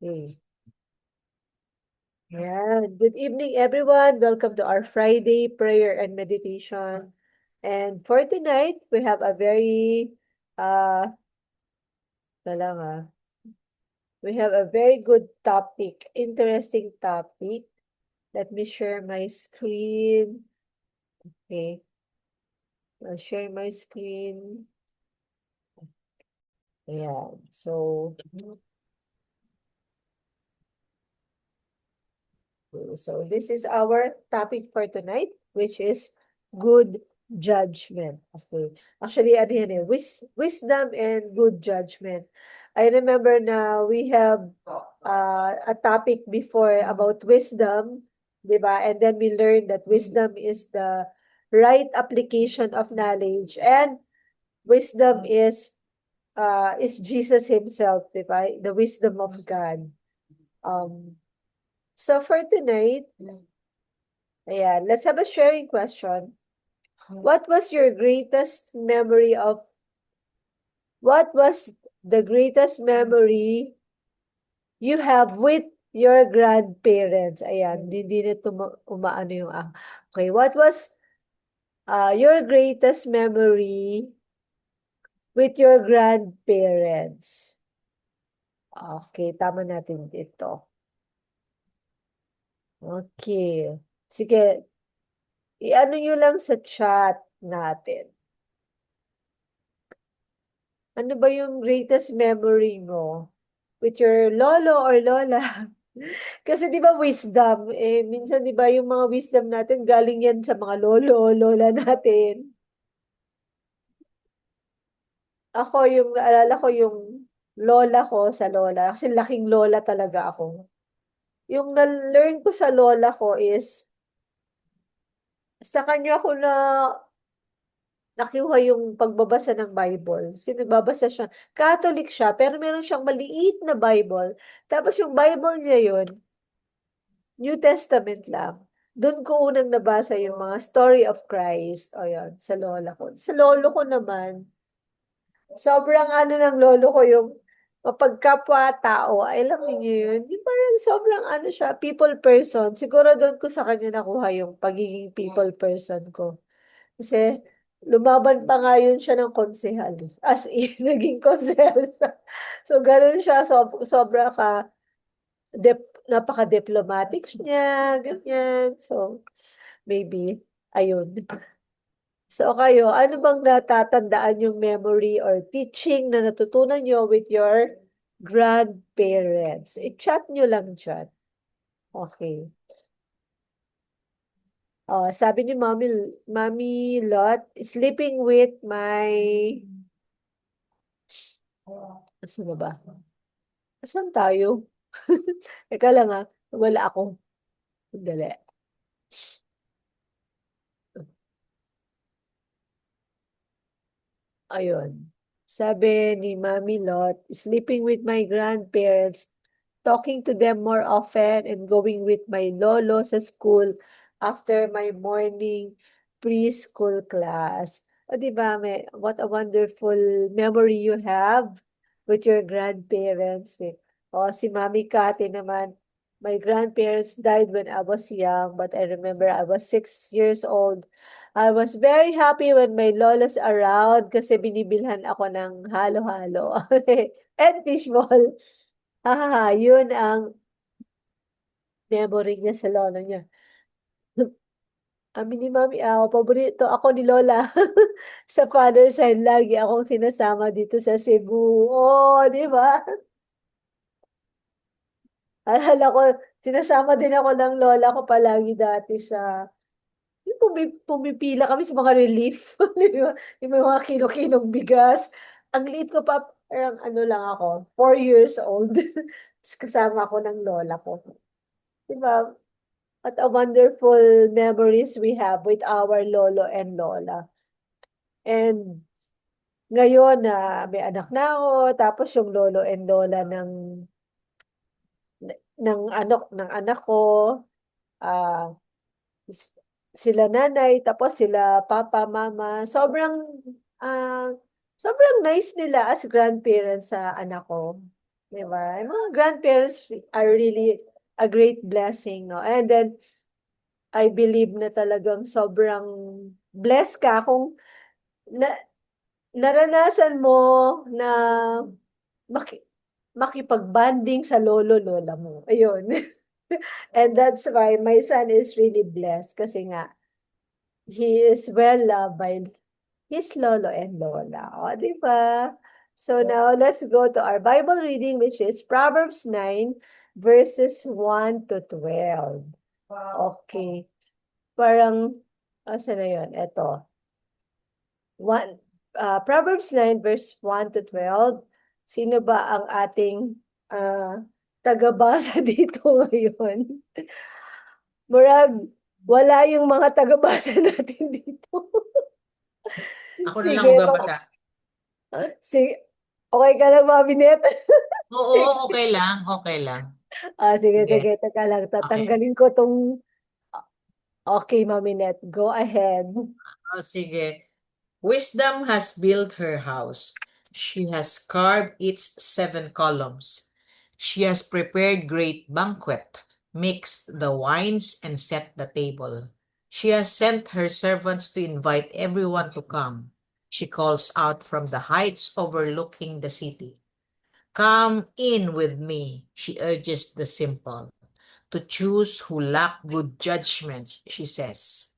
Okay. Yeah. Good evening, everyone. Welcome to our Friday prayer and meditation. And for tonight, we have a very uh lang we have a very good topic, interesting topic. Let me share my screen. Okay. I'll share my screen. Yeah. So this is our topic for tonight, which is good judgment. Okay. Actually, ano yan eh, wisdom and good judgment. I remember na we have a topic before about wisdom, di ba? And then we learned that wisdom is the right application of knowledge, and wisdom is Jesus himself, di ba? The wisdom of God. Um, so for tonight, ayan, let's have a sharing question. What was your greatest memory of, what was the greatest memory you have with your grandparents? Ayan, hindi nito umaano yung, okay, what was your greatest memory with your grandparents? Okay, tama natin dito. Okay. Sige, i-ano nyo lang sa chat natin. Ano ba yung greatest memory mo with your lolo or lola? Kasi 'di ba wisdom, eh minsan 'di ba yung mga wisdom natin galing yan sa mga lolo, lola natin. Ako yung naalala ko yung lola ko sa lola, kasi laking lola talaga ako. Yung na-learn ko sa lola ko is sa kanya ko na nakuha yung pagbabasa ng Bible. Nagbabasa siya. Catholic siya, pero meron siyang maliit na Bible. Tapos yung Bible niya yun, New Testament lang. Doon ko unang nabasa yung mga story of Christ. O yun, sa lola ko. Sa lolo ko naman, sobrang ano ng lolo ko yung mapagkapwa-tao. Alam niyo yun? Yung parang sobrang ano siya, people person. Siguro doon ko sa kanya nakuha yung pagiging people person ko. Kasi lumaban pa nga yun siya ng konsehal. As in, naging konsehal siya. So, ganun siya. Sobra ka, napaka-diplomatic niya, ganyan. So, maybe, ayun. So, kayo, ano bang natatandaan yung memory or teaching na natutunan nyo with your grandparents? I-chat nyo lang chat. Okay. Sabi ni Mommy Lot, sleeping with my... Asan na ba? Asan tayo? Teka lang wala ako. Dali. Ayun. Sabi ni Mommy Lot, sleeping with my grandparents, talking to them more often, and going with my lolo sa school after my morning preschool class. O, di ba, what a wonderful memory you have with your grandparents. Eh. O, si Mami Kati naman, my grandparents died when I was young, but I remember I was 6 years old. I was very happy when my lola's around kasi binibilhan ako ng halo-halo and fishball. Yun ang memory niya sa lolo niya. Amin ni Mami, paborito ako ni Lola. Sa father side, lagi akong sinasama dito sa Cebu. Oh, di ba? Alala ko, sinasama din ako ng lola ko palagi dati sa yung pumipila kami sa mga relief. Di ba? Yung may mga kilo-kilong bigas. Ang liit ko pa, parang ano lang ako, 4 years old. Kasama ako ng lola ko. Di ba? What a wonderful memories we have with our lolo and lola. And ngayon na may anak na ako, tapos yung lolo and lola ng anak ko, ah, sila nanay, tapos sila papa, mama. Ah, sobrang nice nila as grandparents sa anak ko. Diba? Yung mga grandparents are really a great blessing, no? And then, I believe na talagang sobrang blessed ka kung na, naranasan mo na maki, makipag-bonding sa lolo-lola mo. Ayun. And that's why my son is really blessed kasi nga, he is well loved by his lolo and lola. O, di ba? So now, let's go to our Bible reading, which is Proverbs 9, verses 1 to 12. Okay. Parang, asa na yun? Ito. Proverbs 9, verse 1 to 12. Sino ba ang ating tagabasa dito ngayon? Murag, wala yung mga tagabasa natin dito. Ako na lang Sige, magbabasa. sige. Okay ka lang, Mami Net? Oo, okay lang, okay lang. Sige, Sige, sige. Teka lang. okay. Tatanggalin ko tong... Okay, Mami Net. Go ahead. Oh, sige. Wisdom has built her house. She has carved its 7 columns. She has prepared great banquet, mixed the wines, and set the table. She has sent her servants to invite everyone to come. She calls out from the heights overlooking the city. Come in with me, she urges the simple. To choose who lack good judgment, she says.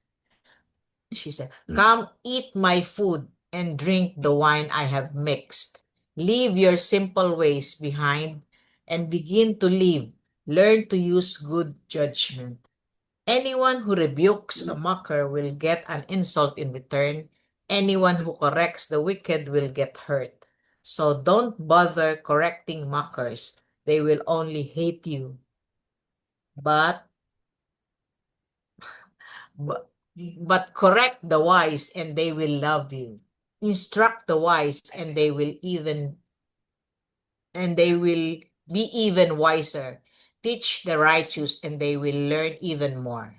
She said, come eat my food and drink the wine I have mixed. Leave your simple ways behind and begin to live. Learn to use good judgment. Anyone who rebukes a mocker will get an insult in return. Anyone who corrects the wicked will get hurt. So don't bother correcting mockers. They will only hate you. But But, but correct the wise and they will love you. Instruct the wise and they will be even wiser. Teach the righteous and they will learn even more.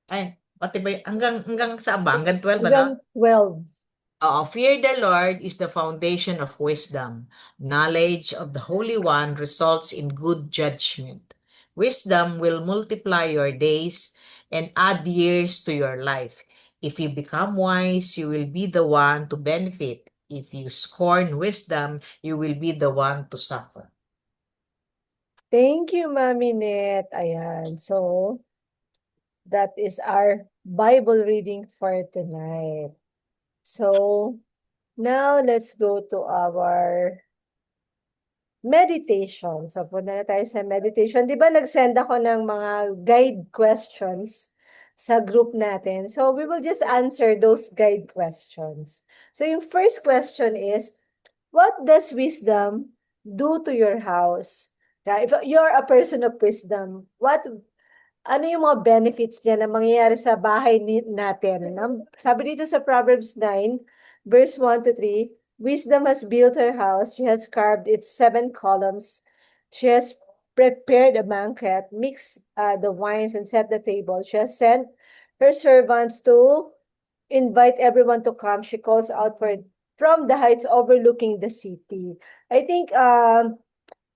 Ay, pati ba hanggang saan ba? Hanggang 12 ano? Hanggang 12. Fear the Lord is the foundation of wisdom. Knowledge of the Holy One results in good judgment. Wisdom will multiply your days and add years to your life. If you become wise, you will be the one to benefit. If you scorn wisdom, you will be the one to suffer. Thank you, Mami Net. Ayan. So, that is our Bible reading for tonight. So, now let's go to our meditation. So, punta na tayo sa meditation. Di ba nag-send ako ng mga guide questions sa group natin? So, we will just answer those guide questions. So, yung first question is, what does wisdom do to your house? If you're a person of wisdom, ano yung mga benefits niya na mangyayari sa bahay natin? Sabi dito sa Proverbs 9, verse 1 to 3, wisdom has built her house, she has carved its 7 columns, she has prepared a banquet, mixed the wines and set the table. She has sent her servants to invite everyone to come. She calls out from the heights overlooking the city. I think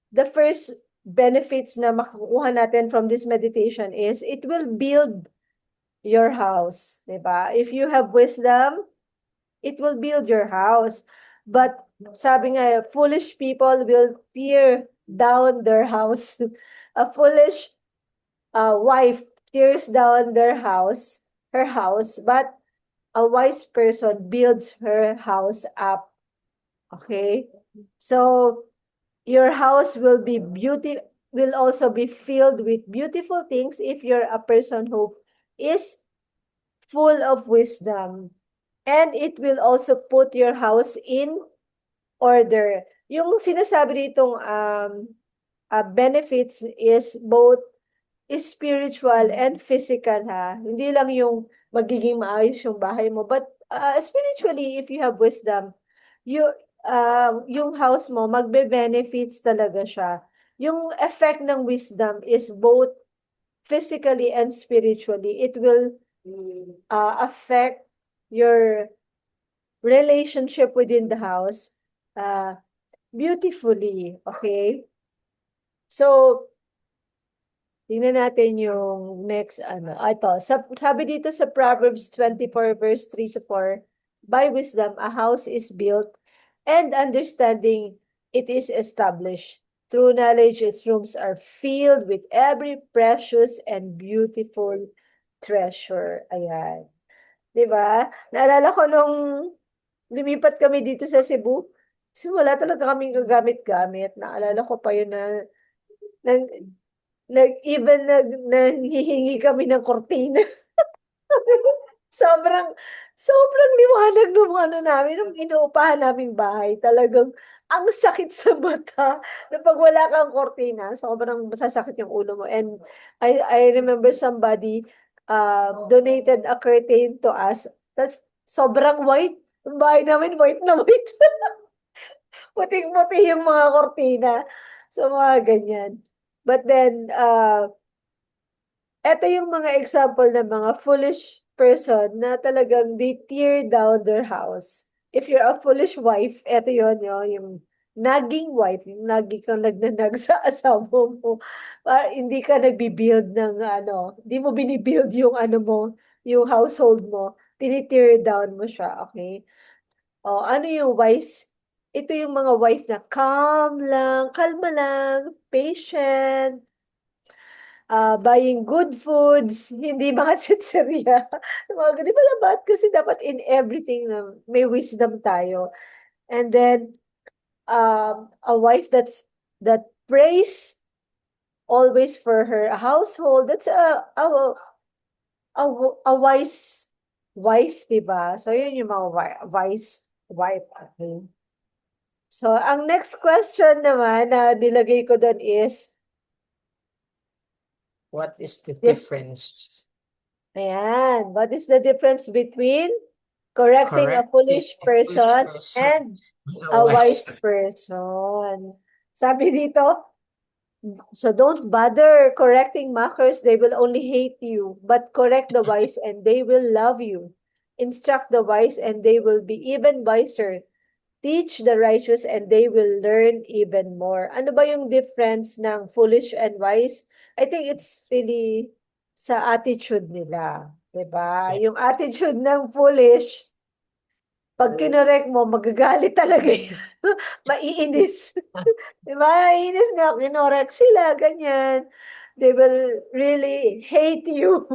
the first benefits na makukuha natin from this meditation is it will build your house, diba? If you have wisdom, it will build your house. But sabi nga, foolish people will tear down their house. A foolish wife tears down her house, but a wise person builds her house up. Okay? So, your house will also be filled with beautiful things if you're a person who is full of wisdom. And it will also put your house in order. Yung sinasabi ditong benefits is both spiritual and physical, ha. Hindi lang yung magiging maayos yung bahay mo, but spiritually, if you have wisdom, you yung house mo magbe-benefits talaga siya. Yung effect ng wisdom is both physically and spiritually. It will affect your relationship within the house. beautifully. Okay? So, tingnan natin yung next ano. Ito, sabi dito sa Proverbs 24 verse 3 to 4, by wisdom a house is built and understanding it is established. Through knowledge its rooms are filled with every precious and beautiful treasure. Ayan. 'Di ba? Naalala ko nung lumipat kami dito sa Cebu, so wala talaga kaming gagamit-gamit. Naalala ko pa yun na nang nanghihingi kami ng kurtina. Sobrang sobrang liwanag nung ano namin, nung inuupahan naming bahay. Talagang ang sakit sa mata na 'pag wala kang kurtina, sobrang masasakit yung ulo mo. And I remember somebody, donated a curtain to us. Tas sobrang white. Yung bahay namin white na white. Puting-puti yung mga kurtina. So, mga ganyan. But then, eto yung mga example ng mga foolish person na talagang they tear down their house. If you're a foolish wife, eto yun, yung naging wife, yung lagi kang nagnanag sa asawa mo. Hindi ka nagbi-build ng ano, hindi mo binibuild yung ano mo, yung household mo. Tini-tear down mo siya, okay? O, ano yung wise? Ito yung mga wife na calm lang, kalma lang, patient, buying good foods, hindi mga chichirya. Mga, di ba labat? Kasi dapat in everything na may wisdom tayo. And then, a wife that prays always for her household. That's a wise wife, di ba? So, yun yung mga wise wife. Okay. So, ang next question naman na nilagay ko doon is, What is the dif- difference? ayan, what is the difference between correcting a Correcting foolish a foolish person person and and a a wise wise person. person? Sabi dito, so don't bother correcting mockers, they will only hate you. But correct the wise and they will love you. Instruct the wise and they will be even wiser. Teach the righteous and they will learn even more. Ano ba yung difference ng foolish and wise? I think it's really sa attitude nila. 'Di ba? Yeah. Yung attitude ng foolish, pag kinorek mo, magagalit talaga yan. Maiinis. 'Di ba? Maiinis nga, kinorek sila, ganyan. They will really hate you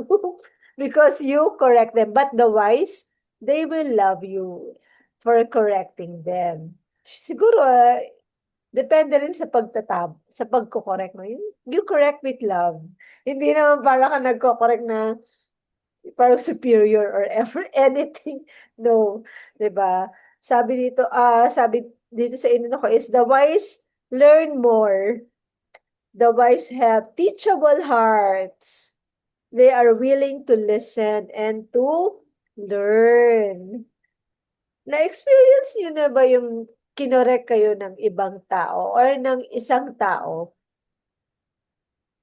because you correct them. But the wise, they will love you for correcting them. Siguro, depende rin sa sa pagko-correct mo. You correct with love. Hindi naman para ka nagko-correct na parang superior or ever anything. No, 'di ba? Sabi dito sa inyo ko is the wise learn more. The wise have teachable hearts. They are willing to listen and to learn. Na-experience niyo na ba yung kinorek kayo ng ibang tao or ng isang tao?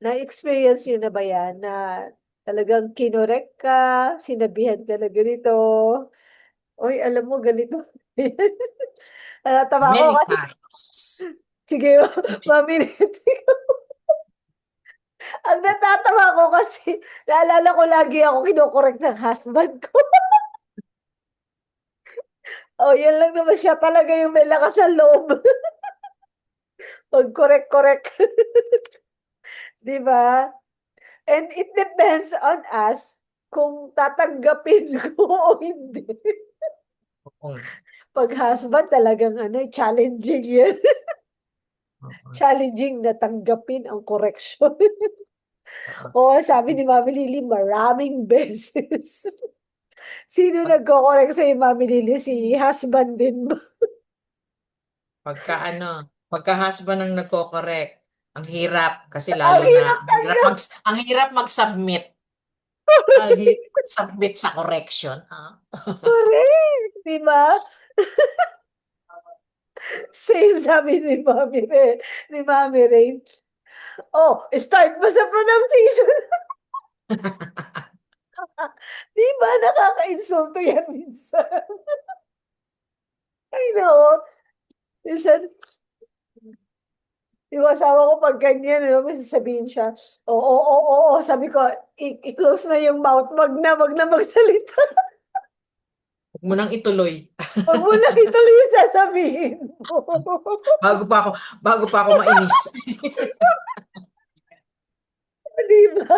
Na-experience niyo na ba yan na talagang kinorek ka, sinabihan ka na ganito, "Uy, alam mo ganito." Natatawa ako Many kasi times. sige, Mami Leti, ang natatawa ko kasi naalala ko lagi ako kino-correct ng husband ko. Oh, yun lang naman siya talaga yung may lakas ng loob. Mag-correct-correct. 'Di ba? And it depends on us kung tatanggapin ko o hindi. Oo nga. 'Pag husband talagang ano, challenging 'yan. Oo. Challenging na tanggapin ang correction. Oo. Oo, sabi ni Mami Lily, maraming beses. Sino Pag, nagko-correct sa'yo, Mami Lily? Si husband din ba? pagka husband ang nagko-correct, ang hirap kasi Ang lalo na hirap talaga. ang hirap mag-submit. Ang hirap mag-submit sa correction. Correct. Di ba? Same sabi ni Mami Ray. Oh, start mo sa pronunciation. Di ba? Nakaka-insulto yan minsan. I know. Minsan, Yung asawa ko pag ganyan, ano, may sasabihin siya, oo, oo, oo, oo. Sabi ko, i-close na yung mouth, wag na magsalita. Huwag mo nang ituloy. Wag mo na ituloy yung sasabihin mo. Bago pa ako, bago pa ako mainis. Di ba?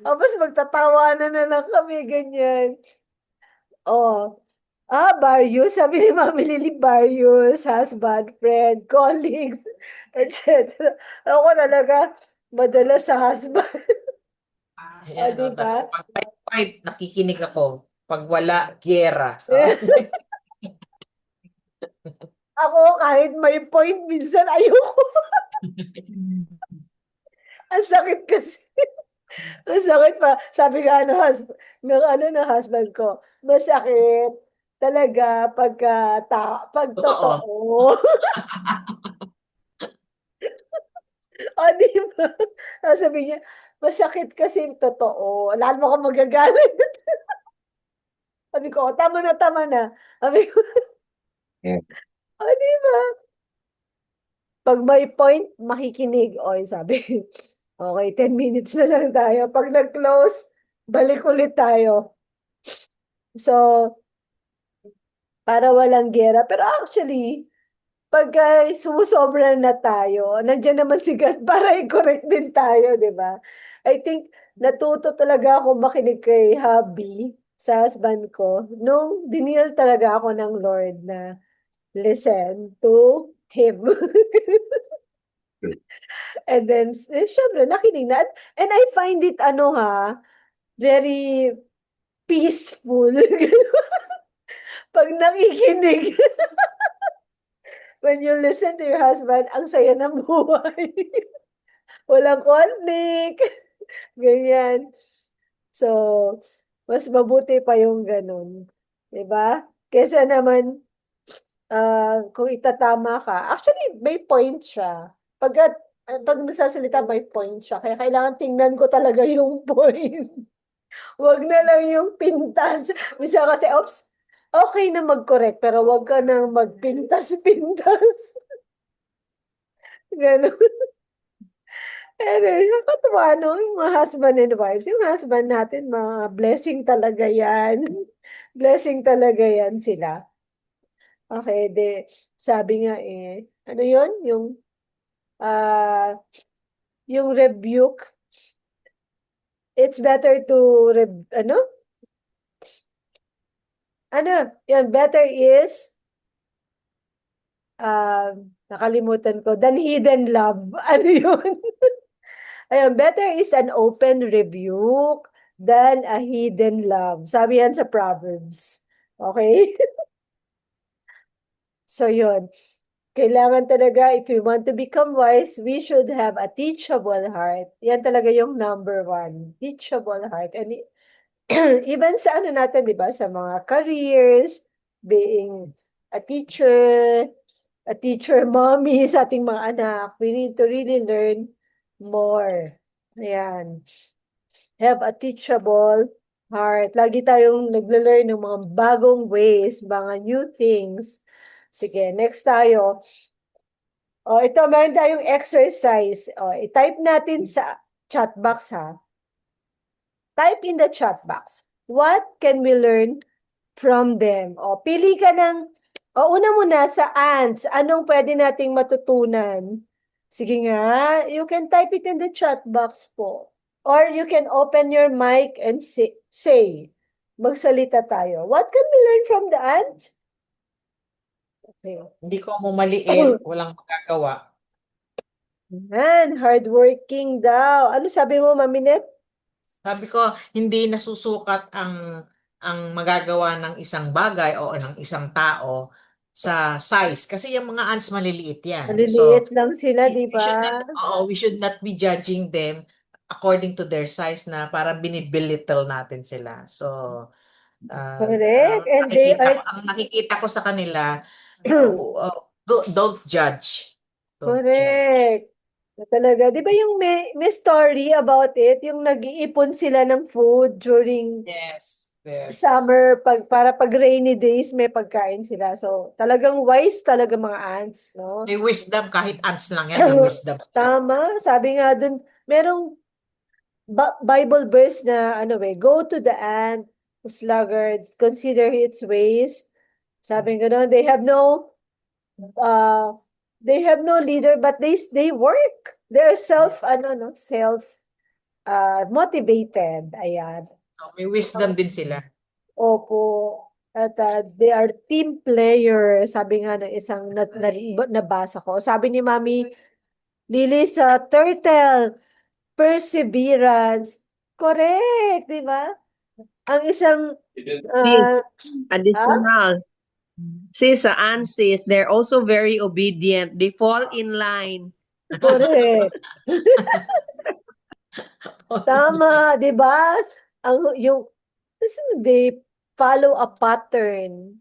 Tapos magtatawanan na lang kami, ganyan. Oh, Various, sabi ni Mami Lily, various, husband, friend, colleagues, etc. Ako talaga, madalas sa husband. O, Ayan, di o, ba? pag may fight, nakikinig ako. Pag wala, giyera. Oh. Ako, kahit may point, minsan ayoko. Ang sakit kasi. Ang sakit pa. Sabi nga ng husband ko, masakit talaga pag Totoo. totoo. O, di ba? Tapos sabi niya, masakit kasi totoo. Wala mo akong magagalit. Sabi ko, "O, tama na, tama na." Sabi ko, Yeah. o, di ba? Pag may point, makikinig. O, sabi, okay, 10 minutes na lang tayo. Pag nag-close, balik ulit tayo. So, para walang gera. Pero actually, pagka sumusobra na tayo, nandiyan naman si God para i-correct din tayo, di ba? I think natuto talaga ako makinig kay hubby, sa husband ko, nung dinil talaga ako ng Lord na listen to Him. And then, syempre, nakinig na. And I find it, very peaceful. Pag nakikinig, when you listen to your husband, ang saya ng buhay. Walang conflict. Ganyan. So, mas mabuti pa yung ganun. 'Di ba? Kesa naman, kung itatama ka, actually, may point siya. Pag nagsasalita, may point siya. Kaya kailangan tingnan ko talaga yung point. Wag na lang yung pintas. Misa kasi, oops, okay na mag-correct, pero wag ka nang magpintas-pintas. Ganun. Anyway, nakakatuwa, no? Yung mga husband and wives. Yung husband natin, mga blessing talaga yan. Blessing talaga yan sila. Okay, sabi nga ano yon ah, yung rebuke, it's better to, yun, better is, nakalimutan ko, than hidden love. Ano yun? Ayun, better is an open rebuke than a hidden love. Sabi yan sa Proverbs. Okay? So yun, kailangan talaga, if we want to become wise, we should have a teachable heart. Yan talaga yung number one, teachable heart. And even sa ano natin, di ba, sa mga careers, being a teacher, a teacher mommy sa ating mga anak, we need to really learn more. Ayan. Have a teachable heart. Lagi tayong nagle-learn ng mga bagong ways, mga new things. Sige, next tayo. O, ito, meron tayong exercise. O, i-type natin sa chat box, ha? Type in the chat box. What can we learn from them? O, pili ka una muna sa ants. Anong pwede nating matutunan? Sige nga, you can type it in the chat box po. Or you can open your mic and say. Magsalita tayo. What can we learn from the ant? Okay. Hindi ko mo maliit, walang magagawa. Man, hardworking daw. Ano sabi mo, Maminet? Sabi ko, hindi nasusukat ang magagawa ng isang bagay o ng isang tao sa size. Kasi yung mga ants maliliit yan. Maliliit So, lang sila, di we should ba? not, we should not be judging them according to their size na parang binibilittle natin sila. So, Correct. And they are ang nakikita ko sa kanila, don't judge. Don't judge. correct. Na talaga. Di ba yung may story about it? Yung nag-iipon sila ng food during Yes. Yes. summer, para pag rainy days, may pagkain sila. So, talagang wise talaga mga ants, no? May wisdom, kahit ants lang yan, may wisdom. Tama, sabi nga dun, merong Bible verse na ano go to the ant, sluggard, consider its ways. Sabi nga doon, uh, they have no leader, but they work. They're self motivated. Ayan. So, may wisdom din sila. Opo. At they are team player. Sabi nga ng isang nabasa ko. Sabi ni Mami Lily sa turtle, perseverance. Correct, di ba? Ang isang Sis, ah, additional. Sis, sa ANSYS, they're also very obedient. They fall in line. correct. Tama, 'di ba? Kasi they follow a pattern.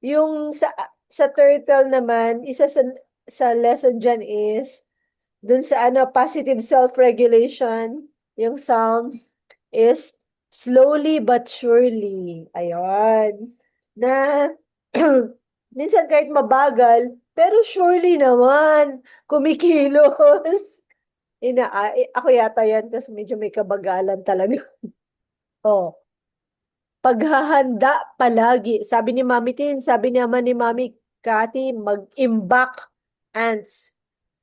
Yung sa turtle naman, isa sa lesson diyan is dun sa positive self-regulation, yung psalm is slowly but surely. Ayun. Na minsan kahit mabagal, pero surely naman kumikilos. Ako yata yan kasi medyo may kabagalan talaga. Oh, paghahanda palagi. Sabi ni Mami Tin, sabi naman ni Mami Cathy, mag-imbak ants.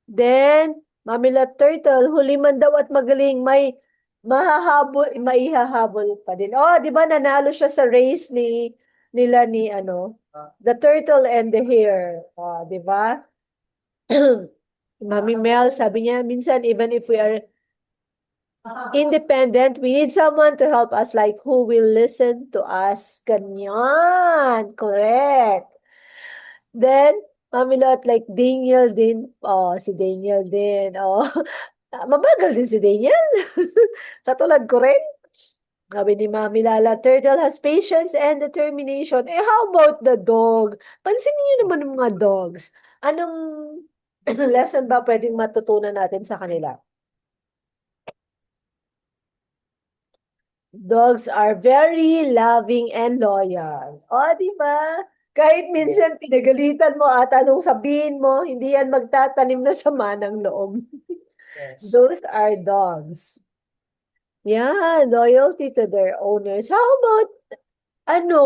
Then, Mami La Turtle, huli man daw at magaling, may maihahabol pa din. Oh, di ba nanalo siya sa race nila ni the turtle and the hare. Oh, di ba? Mami Mel, sabi niya, minsan even if we are independent, we need someone to help us, like who will listen to us. Ganyan. Correct. Then, Mami Lot, like Daniel din. Oh, si Daniel din. Oh, mabagal din si Daniel. Katulad ko rin. Sabi ni Mami Lala, turtle has patience and determination. Eh, how about the dog? Pansinin niyo naman ng mga dogs. Anong lesson ba pwedeng matutunan natin sa kanila? Dogs are very loving and loyal. O, di ba? Kahit minsan pinagalitan mo at anong sabihin mo, hindi yan magtatanim na sama ng loob. Yes. Those are dogs. Yeah, loyalty to their owners. How about, ano,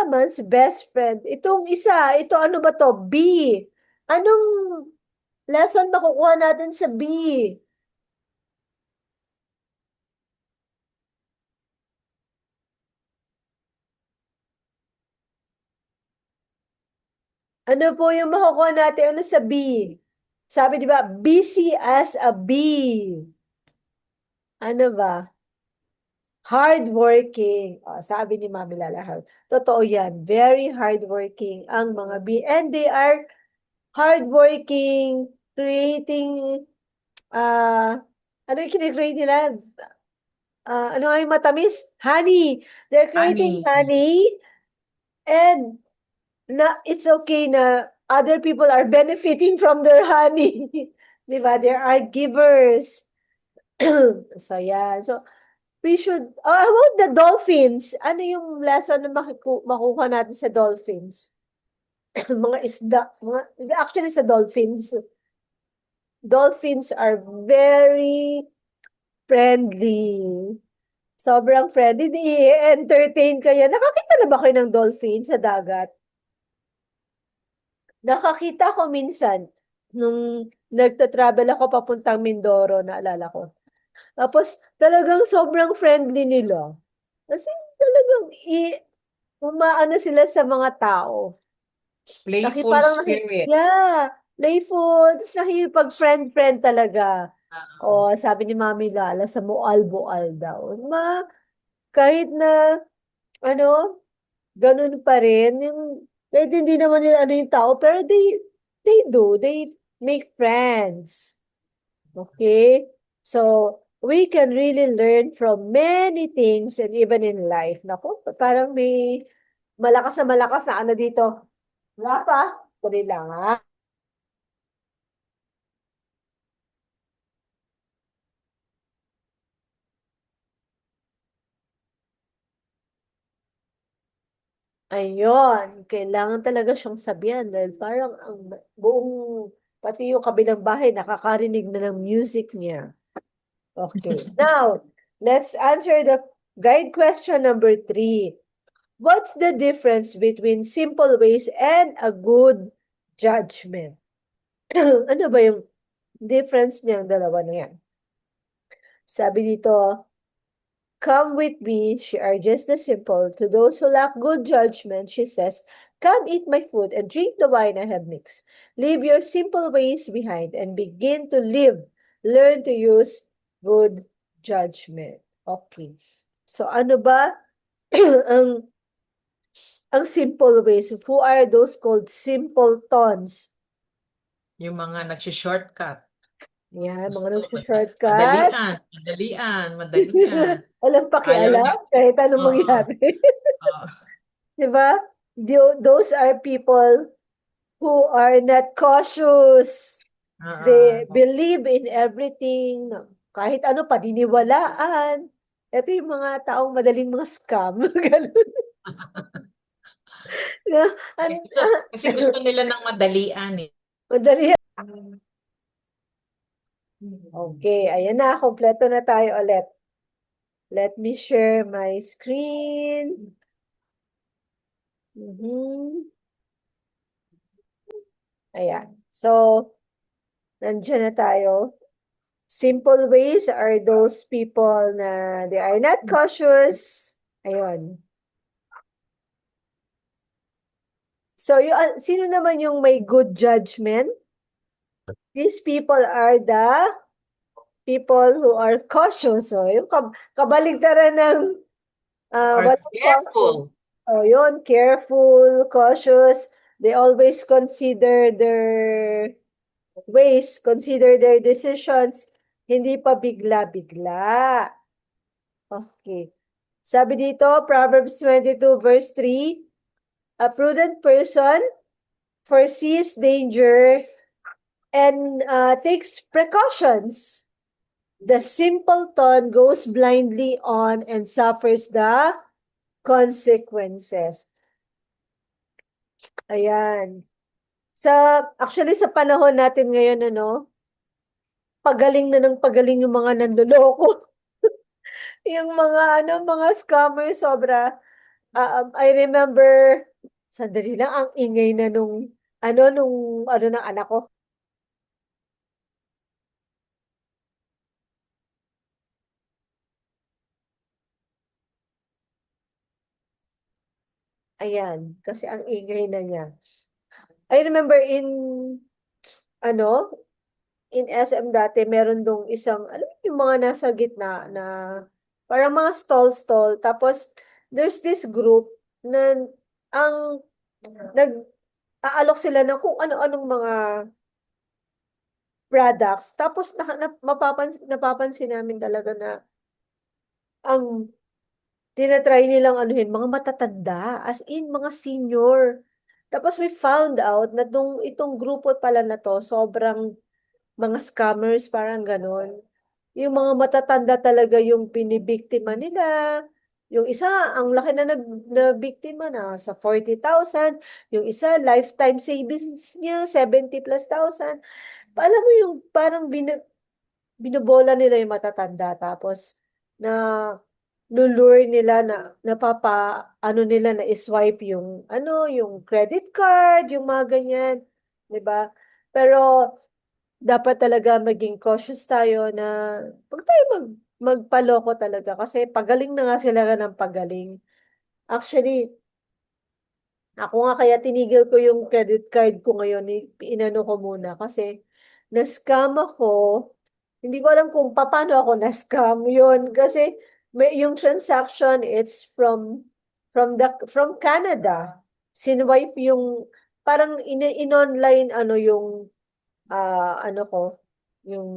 man's best friend. Itong isa, ito ano ba to? B. Anong lesson makukuha natin sa B? Ano po yung makukuha natin sa B? Sabi di ba, busy as a bee. Ano ba? Hardworking. Oh, sabi ni Mami Lala. Totoo yan. Very hardworking ang mga bee. And they are hardworking, creating, ano yung kinecreate nila? Ano nga yung matamis? Honey. They're creating Honey. honey. And it's okay na other people are benefiting from their honey. Di ba? There are givers. So, yan. So, we should, how about the dolphins? Ano yung lesson na makukuha natin sa dolphins? Mga isda, actually sa dolphins. Dolphins are very friendly. Sobrang friendly. I-entertain kayo. Nakakita na ba kayo ng dolphin sa dagat? Nakakita ko minsan nung nagta-travel ako papuntang Mindoro, naalala ko. Tapos talagang sobrang friendly nila. Kasi talagang umaano sila sa mga tao. Playful spirit. Yeah, playful. Tapos nakikipag-friend-friend talaga. O, sabi ni Mami Lala, sa mual-bual daw. Kahit na, ano, ganun pa rin. Kahit hindi naman nila ano yung tao, pero they make friends. Okay? So, we can really learn from many things and even in life. Naku, parang may malakas na ano dito. Rafa, tuloy lang ha. Ayun, kailangan talaga siyang sabihan dahil parang ang buong, pati yung kabilang bahay, nakakarinig na ng music niya. Okay. Now, let's answer the guide question number 3. What's the difference between simple ways and a good judgment? Ano ba yung difference niyang dalawa na yan? Sabi dito, come with me, she urges the simple. To those who lack good judgment, she says, come eat my food and drink the wine I have mixed. Leave your simple ways behind and begin to live. Learn to use good judgment. Okay. So ano ba ang simple ways? Who are those called simpletons? Yung mga nagsi-shortcut. Yan, Gusto mga nagsa-shortcut. madalian. Walang Ayaw pakialam niya. kahit anong Oo. mangyari. Oo. Diba? Those are people who are not cautious. They Oo. believe in everything. Kahit ano, paniniwalaan. Ito yung mga taong madaling mga scam. Ganun. Kasi gusto nila ng madalian eh. Madali. Okay, ayan na. Kompleto na tayo ulit. Let me share my screen. Ayan. So, nandiyan na tayo. Simple ways are those people na they are not cautious. Ayun. So, sino naman yung may good judgment? These people are the people who are cautious. So, yung kabaligtaran ng Are what careful. Oh, yun, careful, cautious. They always consider their ways, consider their decisions, hindi pa bigla-bigla. Okay. Sabi dito, Proverbs 22 verse 3, a prudent person foresees danger and takes precautions. The simpleton goes blindly on and suffers the consequences. Ayan. Actually, sa panahon natin ngayon, pagaling na ng pagaling yung mga nanloloko. Yung mga scammer, sobra. I remember, sandali lang, ang ingay na nung ng anak ko. Ayan, kasi ang ingay na niya. I remember ano, in SM dati, meron dong isang, alam mo yung mga nasa gitna na, parang mga stall-stall. Tapos, there's this group na, ang, nag-aalok sila ng kung ano-anong mga products. Tapos, napapansin namin talaga na, ang tinatry nilang anuhin, mga matatanda, as in, mga senior. Tapos, we found out na itong grupo pala na to, sobrang mga scammers, parang ganon. Yung mga matatanda talaga yung binibiktima nila. Yung isa, ang laki na biktima na sa 40,000. Yung isa, lifetime savings niya, 70 plus thousand. Alam mo yung parang binubola nila yung matatanda. Tapos, na lulure nila na ano nila na iswipe yung credit card, yung mga ganyan. 'Di ba? Pero, dapat talaga maging cautious tayo na pag tayo magpaloko talaga kasi pagaling na nga sila ng pagaling. Actually, ako nga kaya tinigil ko yung credit card ko ngayon, inano ko muna kasi na-scam ako. Hindi ko alam kung paano ako na-scam yun kasi yung transaction it's from Canada. Sinwipe yung parang in-online yung ano ko, yung,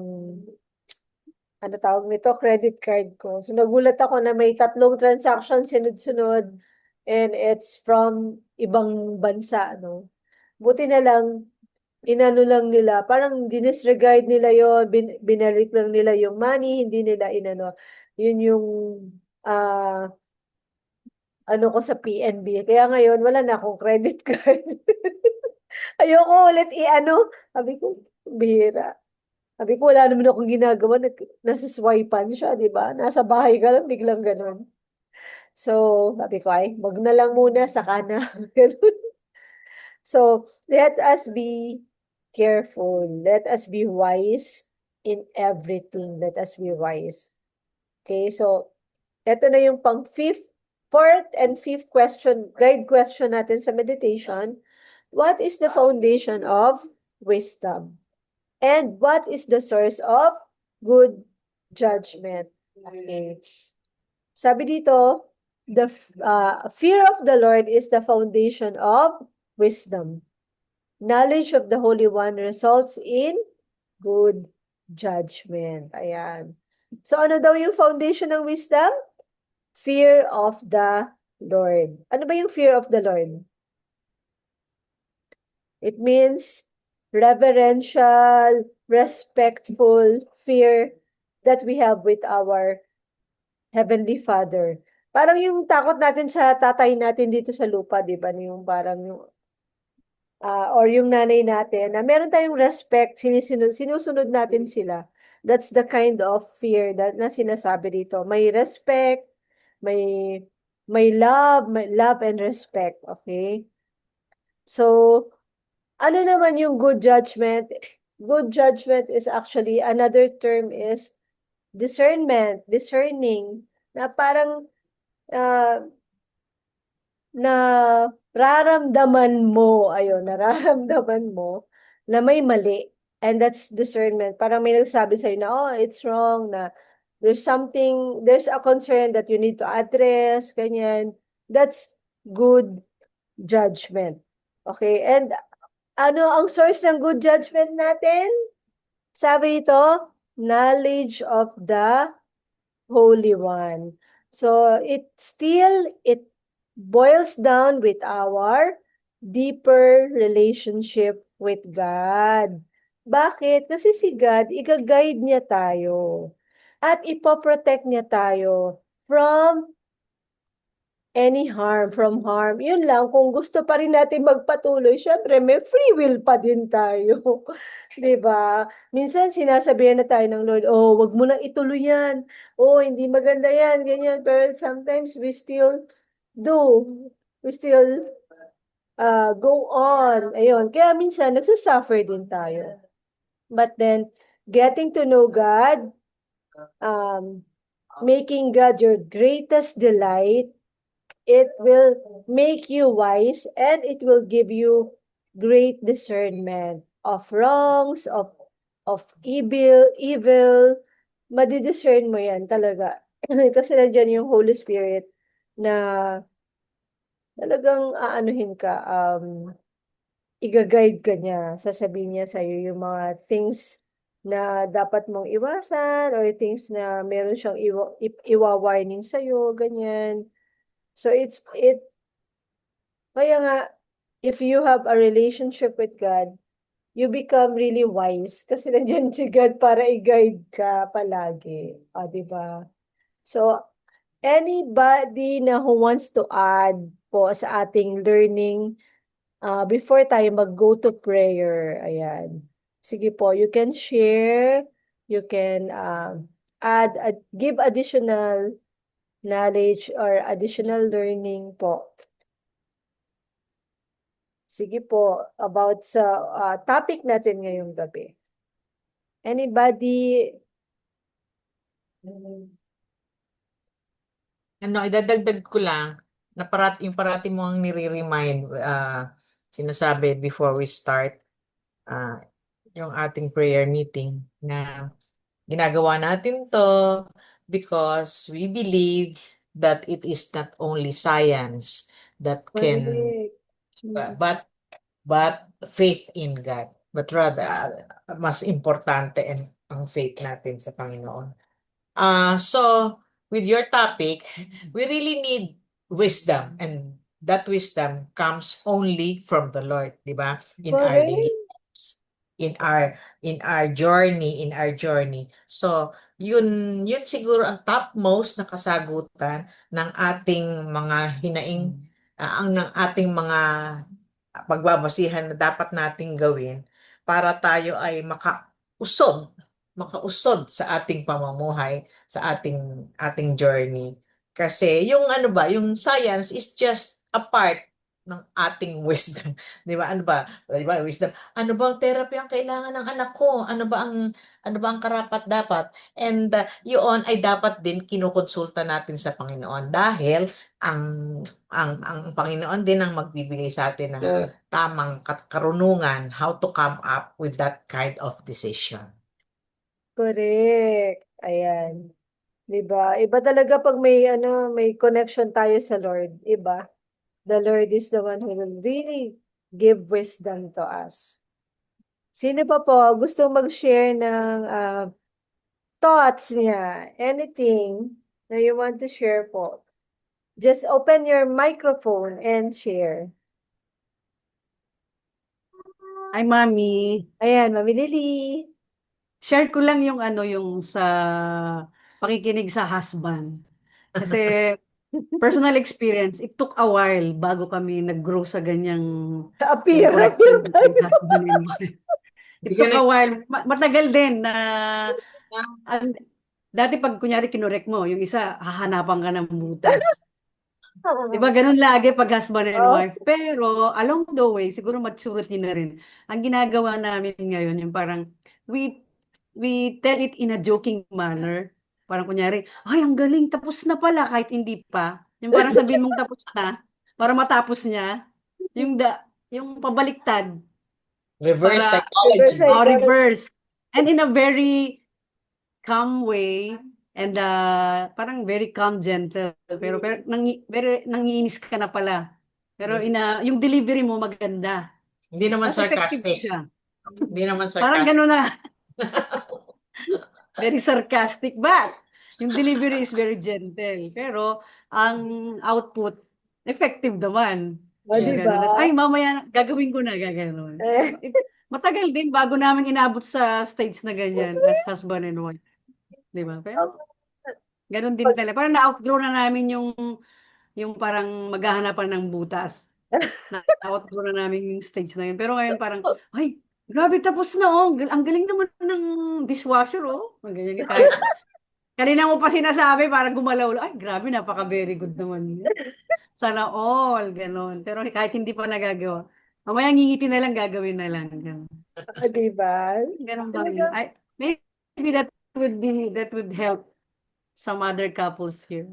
ano tawag nito, credit card ko. So, nagulat ako na may 3 transactions sunod-sunod and it's from ibang bansa, Buti na lang, inano lang nila, parang dinisregard nila yon, binalik lang nila yung money, hindi nila inano. Yun yung, ano ko sa PNB. Kaya ngayon, wala na akong credit card. Ayoko ulit i-ano. Sabi ko, bihira. Sabi ko, wala naman akong ginagawa. Nasaswipan siya, di ba? Nasa bahay ka lang, biglang ganun. So, sabi ko, ay, wag na lang muna, saka na. Ganun. So, let us be careful. Let us be wise in everything. Let us be wise. Okay, so, eto na yung fourth and fifth question, guide question natin sa meditation. What is the foundation of wisdom? And what is the source of good judgment? Okay. Sabi dito, the fear of the Lord is the foundation of wisdom. Knowledge of the Holy One results in good judgment. Ayan. So ano daw yung foundation ng wisdom? Fear of the Lord. Ano ba yung fear of the Lord? It means reverential, respectful fear that we have with our Heavenly Father. Parang yung takot natin sa tatay natin dito sa lupa, di ba? Yung parang yung, or yung nanay natin, na meron tayong respect, sinusunod natin sila. That's the kind of fear na sinasabi dito. May respect, may may love and respect, okay? So, ano naman yung good judgment? Good judgment is actually, another term is discernment, discerning, na parang na nararamdaman mo na may mali. And that's discernment. Parang may nagsabi sa'yo na, oh, it's wrong, na there's a concern that you need to address, ganyan. That's good judgment. Okay, and ano ang source ng good judgment natin? Sabi ito, knowledge of the Holy One. So, it boils down with our deeper relationship with God. Bakit? Kasi si God, i-guide niya tayo. At ipoprotect niya tayo from from harm. Yun lang, kung gusto pa rin natin magpatuloy, syempre may free will pa din tayo. 'Di ba? Minsan sinasabihan na tayo ng Lord, oh, wag mo nang ituloy yan. Oh, hindi maganda yan, ganyan. Pero sometimes we still do. We still go on. Ayun. Kaya minsan nagsasuffer din tayo. But then, getting to know God, making God your greatest delight, it will make you wise and it will give you great discernment of wrongs, of evil. Madidiscern mo yan talaga. Kasi nandiyan yung Holy Spirit na talagang aanuhin ka, i-guide ka niya. Sasabihin niya sa'yo yung mga things na dapat mong iwasan or things na meron siyang iwa-warning sa'yo, ganyan. So kaya nga, if you have a relationship with God, you become really wise kasi nandiyan si God para i-guide ka palagi. O, di ba? So, anybody na who wants to add po sa ating learning before tayo mag-go to prayer, ayan. Sige po, you can share, you can give additional knowledge or additional learning po. Sige po, about sa topic natin ngayong gabi. Anybody? Idadagdag ko lang na yung parati mo ang nire-remind, sinasabi before we start yung ating prayer meeting na ginagawa natin to because we believe that it is not only science that can, Correct. but faith in God. But rather, mas importante ang faith natin sa Panginoon. So, with your topic, we really need wisdom, and that wisdom comes only from the Lord, di ba? In our Correct. daily lives, in our journey. So, yun siguro ang topmost na kasagutan ng ating mga hinaing, ang ng ating mga pagbabasihan na dapat nating gawin para tayo ay makausod sa ating pamumuhay, sa ating journey. Kasi yung ano ba, yung science is just a part ng ating wisdom. Di ba? Ano ba? Di ba? Wisdom. Ano ba ang therapy ang kailangan ng anak ko? Ano ba ang karapat dapat? And yun ay dapat din kinukonsulta natin sa Panginoon dahil ang ang Panginoon din ang magbibigay sa atin ng tamang karunungan how to come up with that kind of decision. Correct. Ayan. 'Di ba? Iba talaga pag may may connection tayo sa Lord, iba. The Lord is the one who will really give wisdom to us. Sino pa po gusto mag-share ng thoughts niya? Anything na you want to share po? Just open your microphone and share. Ay, Mami. Ayan, Mami Lily. Share ko lang yung yung sa pakikinig sa husband. Kasi personal experience, it took a while bago kami nag-grow sa ganyang Appear connection tayo. between husband and wife. It took a while. Matagal din na dati pag kunyari kinorek mo, yung isa hahanapan ka ng butas. Diba ganun lagi pag husband and Oh. wife. Pero along the way, siguro maturity na rin. Ang ginagawa namin ngayon, yung parang we tell it in a joking manner. Parang kunyari, ay, ang galing, tapos na pala kahit hindi pa. Yung parang sabihin mong tapos na, para matapos niya. Yung pabaliktad. Reverse Para, psychology. reverse. And in a very calm way, and parang very calm, gentle. Pero nangiinis ka na pala. Pero yung delivery mo maganda. Hindi naman Mas effective sarcastic. siya. Hindi naman Parang sarcastic. gano'n na. Very sarcastic, but yung delivery is very gentle. Pero ang output, effective naman. O, Yes. diba? Ay, mamaya, gagawin ko na, gagawin. Matagal din bago namin inabot sa stage na ganyan as husband and wife. Di ba? Pero, ganun din talaga. Parang na-outgrow na namin yung parang maghahanapan ng butas. Na-outgrow na namin yung stage na yun. Pero ngayon parang, ay, grabe tapos na oh. Ang galing naman ng dishwasher oh. Ang ganyan kahit. Kanina mo pa sinasabi parang gumalaw. Ay, grabe, napaka-very good naman. Sana all, ganun. Pero kahit hindi pa nagagawa. Mamaya ngingiti na lang, gagawin na lang. Ganun. O, diba? Ganun ba yun? Ay, maybe that would help some other couples here.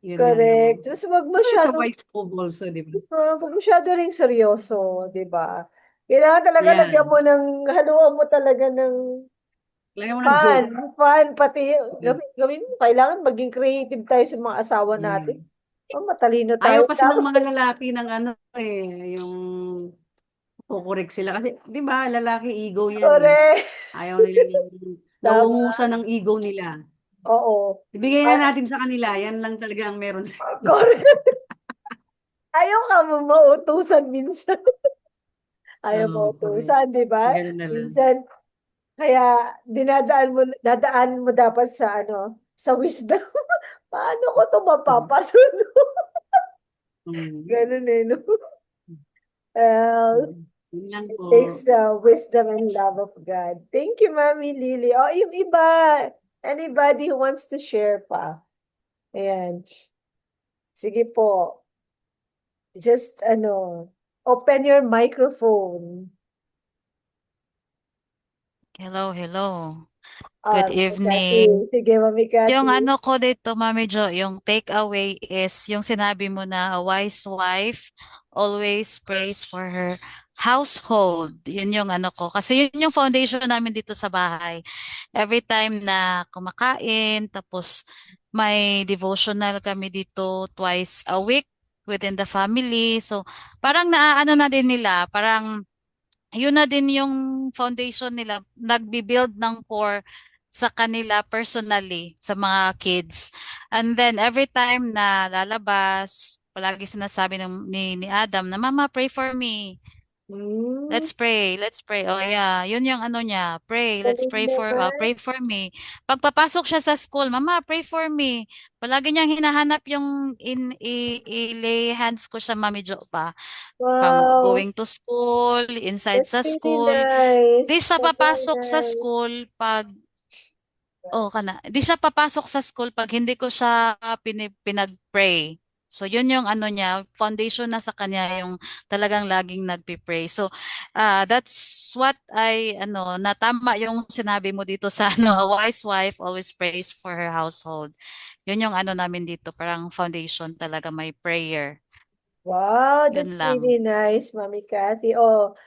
Yun lang Correct. naman. Mas wag It's a masyado, wise move also, di ba? wag masyado ring seryoso, di ba? Kailangan talaga Yeah. lagyan mo haluan mo talaga ng Lagyan mo ng joke. fun, pati gawin mo, kailangan maging creative tayo sa mga asawa natin. Oh, matalino tayo. Ayaw kasi ng mga lalaki ng yung kukurik sila. Kasi, di ba, lalaki ego yan. Correct. Ayaw nila nauungusan ng ego nila. Oo. Ibigay na natin sa kanila. Yan lang talaga ang meron sa Correct. Ayaw ka mo mautusan minsan. Ayaw mo Oo, correct. utusan, di ba? Ganun na lang. Minsan, kaya dadaan mo dapat sa sa wisdom. Paano ko to mapapasunod? Ganun no? Well, Yun lang it po. takes the wisdom and love of God. Thank you, Mami Lily. Oh, yung iba, anybody who wants to share pa. Ayan. Sige po. Just, open your microphone. Hello, hello. Ah, Good Mami evening. Cathy. Sige, Mami Cathy. Yung ano ko dito, Mami Jo, yung takeaway is yung sinabi mo na a wise wife always prays for her household. Yun yung ano ko. Kasi yun yung foundation namin dito sa bahay. Every time na kumakain, tapos may devotional kami dito twice a week within the family. So, parang naaano na din nila, parang yun na din yung foundation nila, nagbi-build ng core sa kanila personally, sa mga kids. And then every time na lalabas, palagi sinasabi ni Adam na, Mama, pray for me. Mm, Let's pray. Oh yeah, yun yung ano niya. Pray, let's galing naman. pray for me. Pagpapasok siya sa school, Mama, pray for me. Palagi niyang hinahanap yung i-lay hands ko siya, Mami Jo pa. From Wow, going to school, inside that's sa really school. Di nice. siya That's very papasok sa nice. school pag di siya papasok sa school pag hindi ko siya pinag-pray. So, yun yung ano niya, foundation na sa kanya yung talagang laging nagpi-pray. So, that's what natama yung sinabi mo dito sa ano, a wise wife always prays for her household. Yun yung ano namin dito, parang foundation talaga, may prayer. Wow, Yun that's lang. really nice, Mommy Kathy. Oh,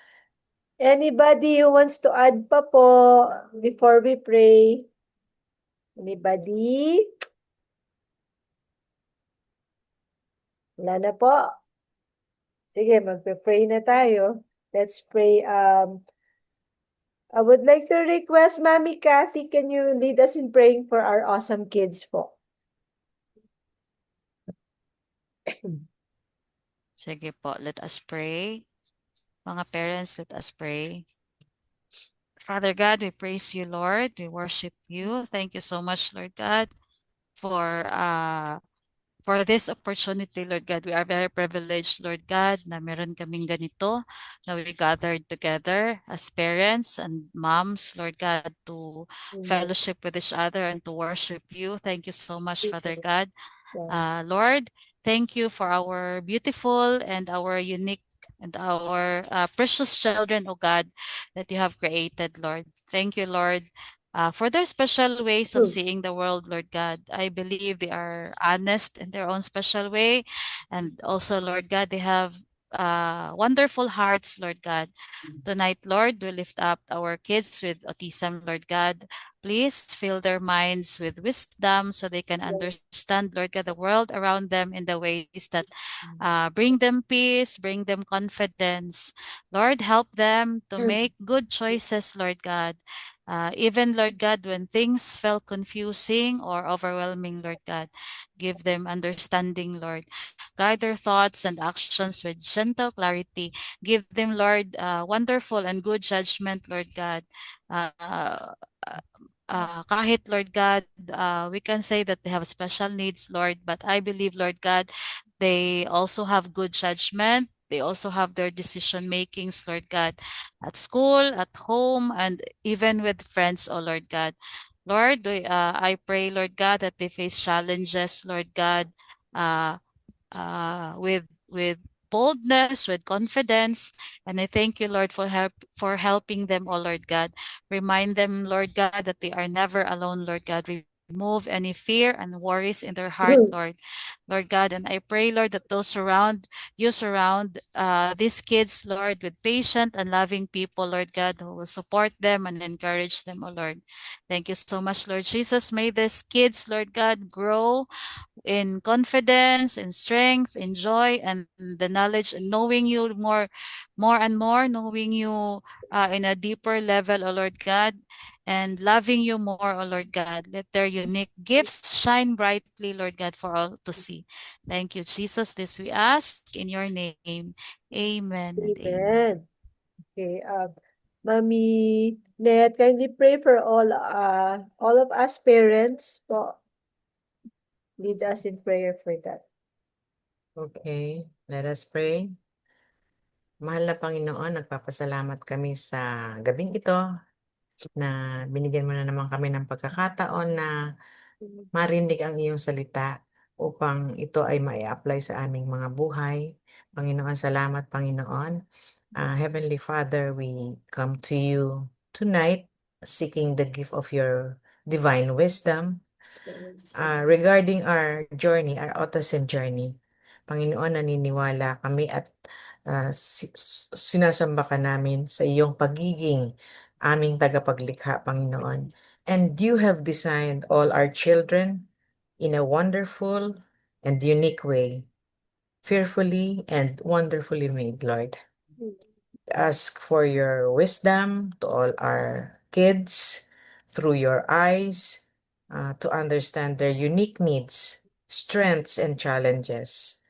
anybody who wants to add pa po before we pray? Anybody? Wala na po. Sige, magpe-pray na tayo. Let's pray. I would like to request, Mommy Kathy, can you lead us in praying for our awesome kids po? Sige po, let us pray. Mga parents, let us pray. Father God, we praise you, Lord. We worship you. Thank you so much, Lord God, for this opportunity, Lord God. We are very privileged, Lord God, na meron kaming ganito, na we gathered together as parents and moms, Lord God, to Amen. fellowship with each other and to worship you. Thank you so much, Father Amen. God. Lord, thank you for our beautiful and our unique and our precious children, oh God, that you have created, Lord. Thank you, Lord, for their special ways of seeing the world, Lord God. I believe they are honest in their own special way. And also, Lord God, they have wonderful hearts, Lord God. Tonight, Lord, we lift up our kids with autism, Lord God. Please fill their minds with wisdom so they can understand, Lord God, the world around them in the ways that bring them peace, bring them confidence. Lord, help them to make good choices, Lord God. Even, Lord God, when things felt confusing or overwhelming, Lord God, give them understanding, Lord. Guide their thoughts and actions with gentle clarity. Give them, Lord, wonderful and good judgment, Lord God. Uh, Kahit, Lord God, we can say that they have special needs, Lord, but I believe, Lord God, they also have good judgment. They also have their decision makings, Lord God, at school, at home, and even with friends, oh Lord God. Lord, I pray, Lord God, that they face challenges, Lord God, uh, with boldness, with confidence. And I thank you, Lord, for helping them, oh Lord God. Remind them, Lord God, that they are never alone, Lord God. Remove any fear and worries in their heart, Lord. Lord God, and I pray, Lord, that surround these kids, Lord, with patient and loving people, Lord God, who will support them and encourage them, oh Lord. Thank you so much, Lord Jesus. May these kids, Lord God, grow in confidence, in strength, in joy, and the knowledge, and knowing you more and more, knowing you in a deeper level, O Lord God, and loving you more, O Lord God. Let their unique gifts shine brightly, Lord God, for all to see. Thank you, Jesus. This we ask in your name. Amen and amen. Amen. Okay, Mommy Net, kindly pray for all of us parents po. Lead us in prayer for that. Okay, let us pray. Mahal na Panginoon, nagpapasalamat kami sa gabing ito na binigyan mo na naman kami ng pagkakataon na marinig ang iyong salita upang ito ay mai-apply sa aming mga buhay. Panginoon, salamat Panginoon. Heavenly Father, we come to you tonight seeking the gift of your divine wisdom regarding our journey, our autism journey. Panginoon, naniniwala kami at sinasamba ka namin sa iyong pagiging aming tagapaglikha, Panginoon. And you have designed all our children in a wonderful and unique way, fearfully and wonderfully made, Lord. Ask for your wisdom to all our kids through your eyes to understand their unique needs, strengths, and challenges.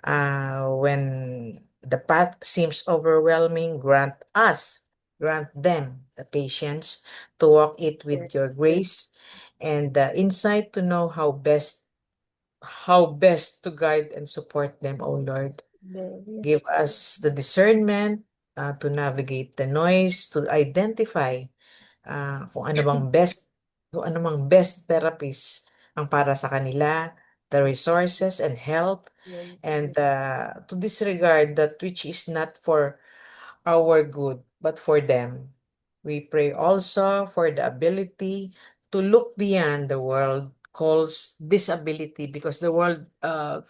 When the path seems overwhelming, grant them the patience to walk it with your grace and the insight to know how best to guide and support them, O Lord. Amen. Give Yes. us the discernment to navigate the noise, to identify kung ano mang best therapist ang para sa kanila, the resources and help, and to disregard that which is not for our good, but for them. We pray also for the ability to look beyond the world calls disability, because the world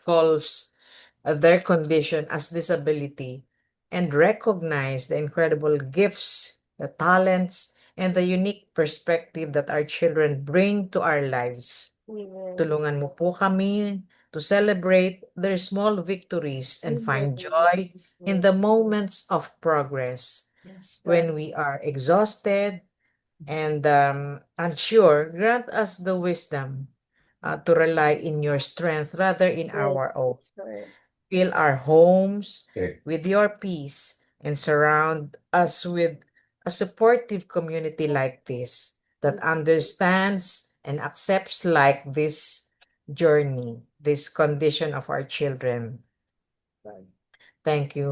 calls their condition as disability, and recognize the incredible gifts, the talents, and the unique perspective that our children bring to our lives. Amen. Tulungan mo po kami to celebrate their small victories and find joy in the moments of progress. Yes, When God. we are exhausted and unsure, grant us the wisdom to rely in your strength rather in Yes, our own. that's correct. Fill our homes with your peace and surround us with a supportive community like this that understands and accepts like this journey, this condition of our children. Thank you,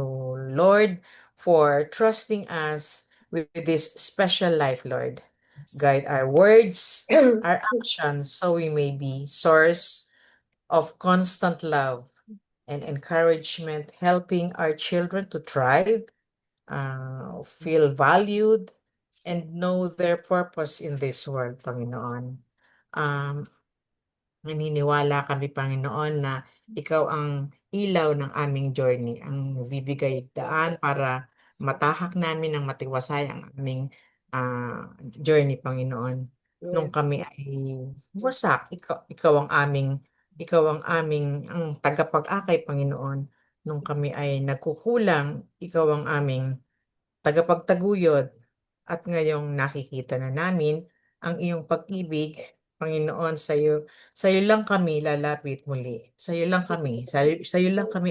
Lord, for trusting us with this special life, Lord. Guide our words, our actions, so we may be source of constant love and encouragement, helping our children to thrive, feel valued, and know their purpose in this world, Panginoon. Um, Naniniwala kami, Panginoon, na Ikaw ang ilaw ng aming journey, ang bibigay daan para matahak namin ng matiwasay ang aming journey, Panginoon. Nung kami ay wasak, ang tagapag-akay, Panginoon. Nung kami ay nagkukulang, Ikaw ang aming tagapagtaguyod. At ngayong nakikita na namin ang iyong pag-ibig, Panginoon, sa'yo lang kami lalapit muli. Sa'yo lang kami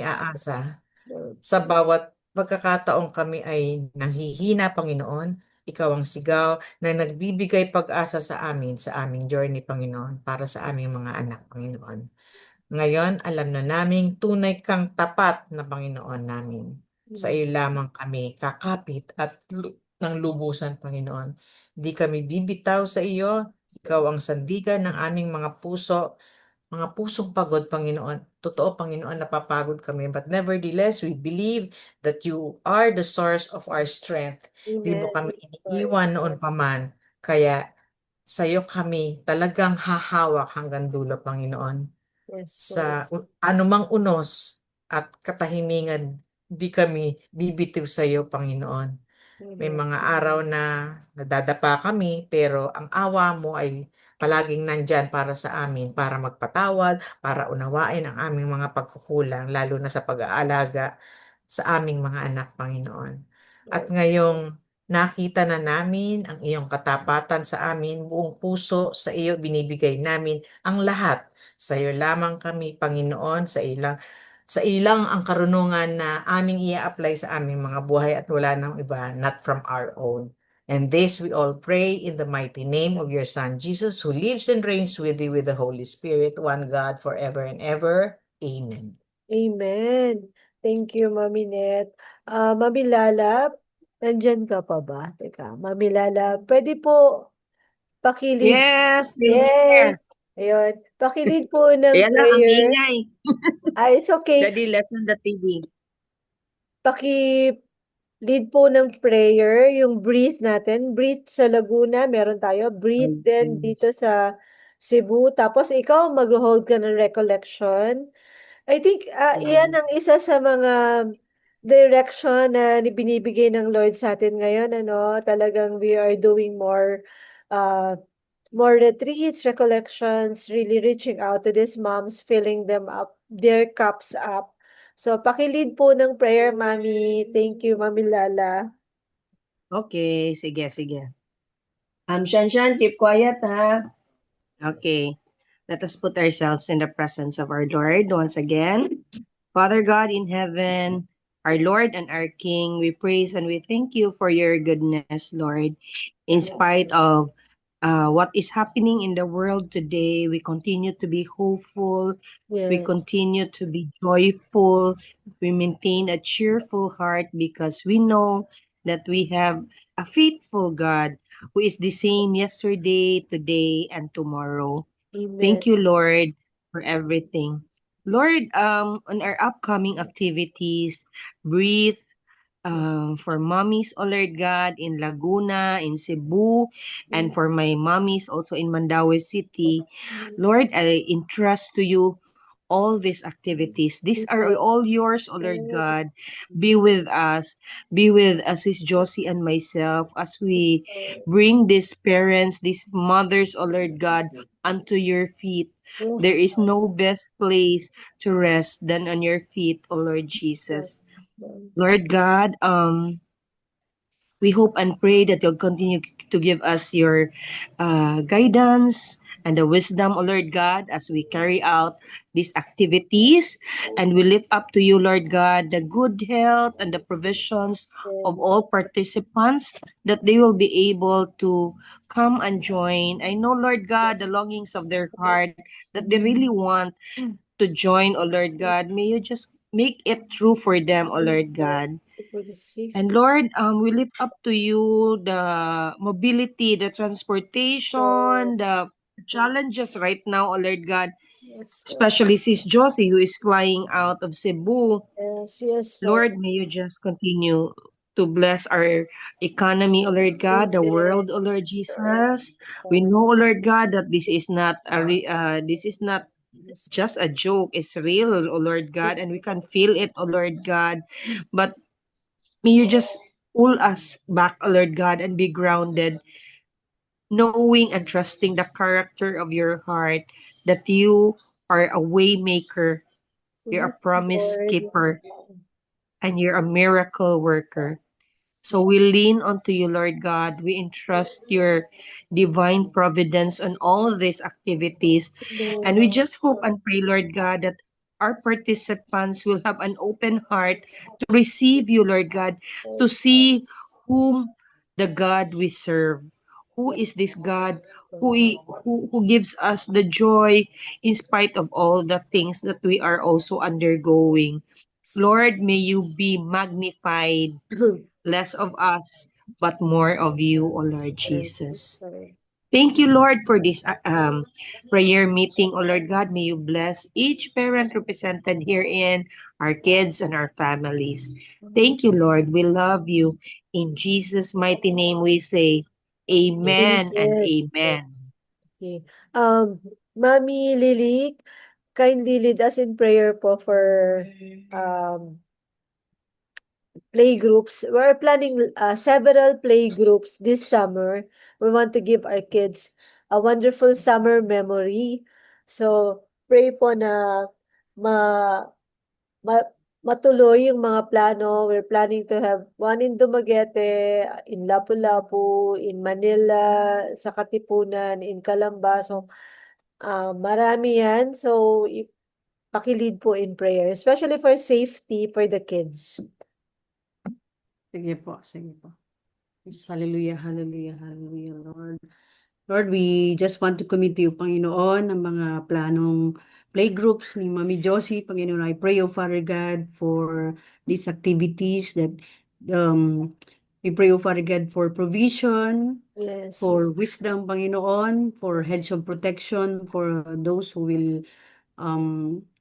aasa. Sa bawat pagkakataong kami ay nanghihina, Panginoon, Ikaw ang sigaw na nagbibigay pag-asa sa amin, sa aming journey, Panginoon, para sa aming mga anak, Panginoon. Ngayon, alam na naming tunay kang tapat na Panginoon namin. Sa iyo lamang kami kakapit at ng lubusan, Panginoon. Di kami bibitaw sa iyo. Ikaw ang sandigan ng aming mga pusong pagod, Panginoon. Totoo, Panginoon, napapagod kami. But nevertheless, we believe that you are the source of our strength. Di mo kami iniiwan noon pa man. Kaya sa iyo kami talagang hahawak hanggang dulo, Panginoon. Yes, Sa anumang unos at katahimingan, di kami bibitiw sa iyo, Panginoon. May mga araw na nadadapa kami, pero ang awa mo ay palaging nandyan para sa amin, para magpatawad, para unawain ang aming mga pagkukulang, lalo na sa pag-aalaga sa aming mga anak, Panginoon. At ngayong nakita na namin ang iyong katapatan sa amin, buong puso sa iyo binibigay namin ang lahat. Sa iyo lamang kami, Panginoon, sa ilang ang karunungan na aming i-apply sa aming mga buhay at wala nang iba, not from our own. And this we all pray in the mighty name of your Son, Jesus, who lives and reigns with you with the Holy Spirit, one God, forever and ever. Amen. Amen. Thank you, Mami Net. Mami Lala, nandyan ka pa ba? Teka, Mami Lala, pwede po pakilid. Yes, Yes. here. Ayun. Pakilid po ng Kaya lang, ang prayer. ingay. It's okay. Daddy, left on the TV. Paki-lead po ng prayer, yung breathe natin. Breathe sa Laguna, meron tayo. Breathe din dito sa Cebu. Tapos ikaw, mag-hold ka ng recollection. I think iyan ang isa sa mga direction na binibigay ng Lord sa atin ngayon, ano, talagang we are doing more retreats, recollections, really reaching out to these moms, filling them up, their cups up. So, pakilid po ng prayer, Mami. Thank you, Mami Lala. Okay, sige, sige. Shanshan, keep quiet, ha? Okay. Let us put ourselves in the presence of our Lord once again. Father God in heaven, our Lord and our King. We praise and we thank you for your goodness, Lord. In spite of what is happening in the world today, we continue to be hopeful. We Yes. continue to be joyful. We maintain a cheerful heart because we know that we have a faithful God who is the same yesterday, today, and tomorrow. Amen. Thank you, Lord, for everything. Lord, on our upcoming activities, breathe for mommies, oh Lord God, in Laguna, in Cebu, and for my mommies also in Mandaue City. Lord, I entrust to you all these activities. These are all yours, oh Lord God. Be with us. Be with Sis Josie and myself as we bring these parents, these mothers, oh Lord God, unto your feet. There Yes. is no best place to rest than on your feet, O Lord Jesus. Lord God, we hope and pray that you'll continue to give us your guidance and the wisdom, O Lord God, as we carry out these activities. And we lift up to you, Lord God, the good health and the provisions of all participants, that they will be able to come and join. I know, Lord God, the longings of their heart, that they really want to join, O Lord God. May you just make it true for them, O Lord God. For the And safety. Lord, we lift up to you the mobility, the transportation, the challenges right now, oh Lord God, Yes, Lord. especially Sis Josie who is flying out of Cebu. Yes, yes, Lord. Lord, may you just continue to bless our economy, O Lord God, the world, O Lord Jesus. We know, O Lord God, that this is not Yes. just a joke. It's real, O Lord God, and we can feel it, O Lord God. But may you just pull us back, O Lord God, and be grounded, knowing and trusting the character of your heart, that you are a way maker, you're a Yes, promise Lord. Yes, keeper, Lord. and you're a miracle worker. So we lean onto you, Lord God. We entrust your divine providence on all these activities. And we just hope and pray, Lord God, that our participants will have an open heart to receive you, Lord God, to see whom the God we serve. Who is this God who gives us the joy in spite of all the things that we are also undergoing? Lord, may you be magnified, less of us, but more of you, O Lord Jesus. Sorry. Thank you, Lord, for this prayer meeting. O Lord God, may you bless each parent represented herein, our kids and our families. Thank you, Lord. We love you. In Jesus' mighty name we say, Amen and Amen. Amen. Okay. Mami Lily, kindly lead us in prayer po for um play groups. We're planning several play groups this summer. We want to give our kids a wonderful summer memory. So, pray po na ma, ma matuloy yung mga plano. We're planning to have one in Dumaguete, in Lapu-Lapu, in Manila, sa Katipunan, in Calamba. So, marami yan. So, pakilid po in prayer, especially for safety for the kids. Sige po, sige po. Yes, hallelujah, hallelujah, hallelujah, Lord. Lord, we just want to commit to you, Panginoon, ang mga planong playgroups ni Mami Josie. Panginoon, I pray, O Father God, for these activities that we pray, O Father God, for provision, Yes, for wisdom, Panginoon, for hedge of protection, for those who will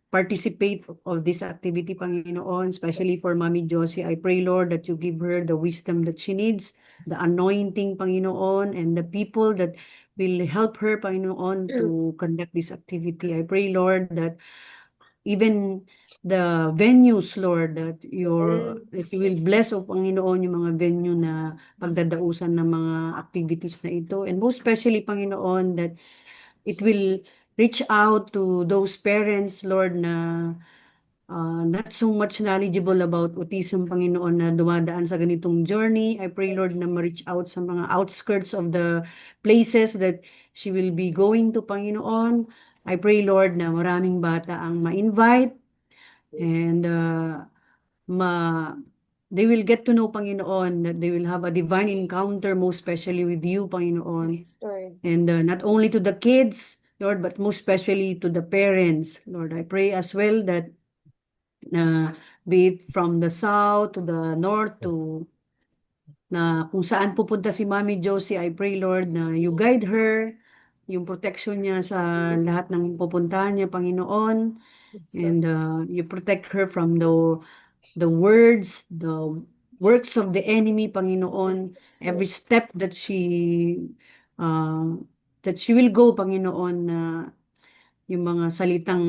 participate of this activity, Panginoon, especially for Mami Josie. I pray, Lord, that you give her the wisdom that she needs, the anointing, Panginoon, and the people that will help her, Panginoon, to conduct this activity. I pray, Lord, that even the venues, Lord, that you will bless, O Panginoon, yung mga venue na pagdadausan ng mga activities na ito. And most especially, Panginoon, that it will reach out to those parents, Lord, na not so much knowledgeable about autism, Panginoon, na dumadaan sa ganitong journey. I pray, Lord, na ma-reach out sa mga outskirts of the places that she will be going to, Panginoon. I pray, Lord, na maraming bata ang ma-invite and they will get to know, Panginoon, that they will have a divine encounter, most especially with you, Panginoon. Yes, Lord. And not only to the kids, Lord, but most especially to the parents. Lord, I pray as well that be it from the south to the north to na kung saan pupunta si Mami Josie, I pray, Lord, na you guide her, yung protection niya sa lahat ng pupuntahan niya, Panginoon, Yes, and Lord. you protect her from the words, the works of the enemy, Panginoon, Yes, every Lord. step uh, that she will go, Panginoon, na yung mga salitang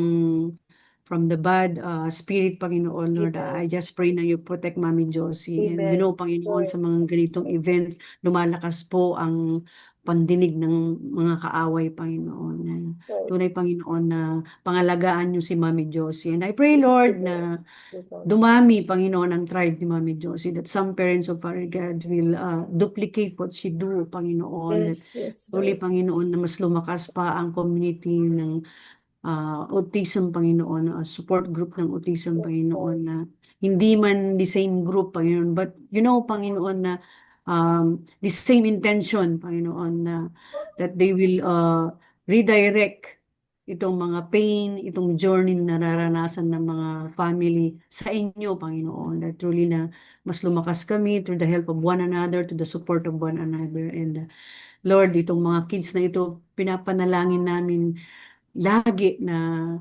from the bad spirit, Panginoon, Lord. I Amen. just pray na you protect Mami Josie. And we Amen. know, Yes, Panginoon, Lord. sa mga ganitong events, lumalakas po ang pandinig ng mga kaaway, Panginoon. Lord. Tunay, Panginoon, na pangalagaan niyo si Mami Josie. And I pray, Lord, na dumami, Panginoon, ang tribe ni Mami Josie, that some parents of our God will duplicate what she do, Panginoon. That Yes, yes, truly, Lord. Panginoon, na mas lumakas pa ang community ng autism, Panginoon, support group ng autism, Yes, Panginoon, Lord. na hindi man the same group, Panginoon, but you know, Panginoon, na the same intention, Panginoon, na that they will redirect itong mga pain, itong journey na nararanasan ng mga family sa inyo, Panginoon, that truly na mas lumakas kami through the help of one another, to the support of one another. And Lord, itong mga kids na ito, pinapanalangin namin lagi na